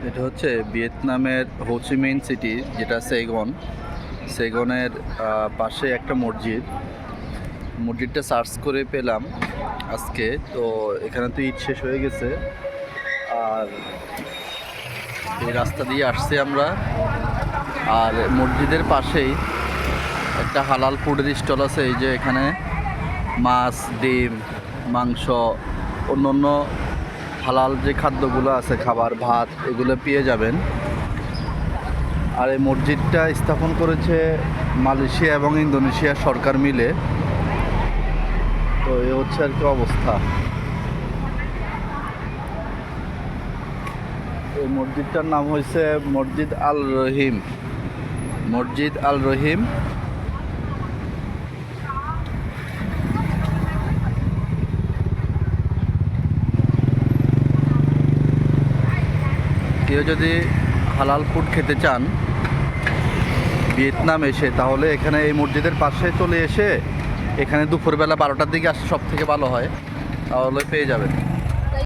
এটা হচ্ছে ভিয়েতনামের হোচিমিন সিটি, যেটা সেইগন। সেইগনের পাশে একটা মসজিদটা সার্চ করে পেলাম আজকে। তো এখানে তো ঈদ শেষ হয়ে গেছে, আর এই রাস্তা দিয়ে আসছি আমরা। আর মসজিদের পাশেই একটা হালাল ফুডের স্টল আছে। এই যে এখানে মাছ, ডিম, মাংস, অন্য অন্য হালাল যে খাদ্যগুলো আছে, খাবার, ভাত, এগুলো পেয়ে যাবেন। আর এই মসজিদটা স্থাপন করেছে মালয়েশিয়া এবং ইন্দোনেশিয়া সরকার মিলে। তো এই হচ্ছে আর কি অবস্থা। এই মসজিদটার নাম হয়েছে মসজিদ আল রহিম। মসজিদ আল রহিম। কেউ যদি হালাল ফুড খেতে চান ভিয়েতনাম এসে, তাহলে এখানে এই মসজিদের পাশে চলে এসে এখানে দুপুরবেলা 12টার দিকে আসলে সব থেকে ভালো হয়, তাহলে পেয়ে যাবেন।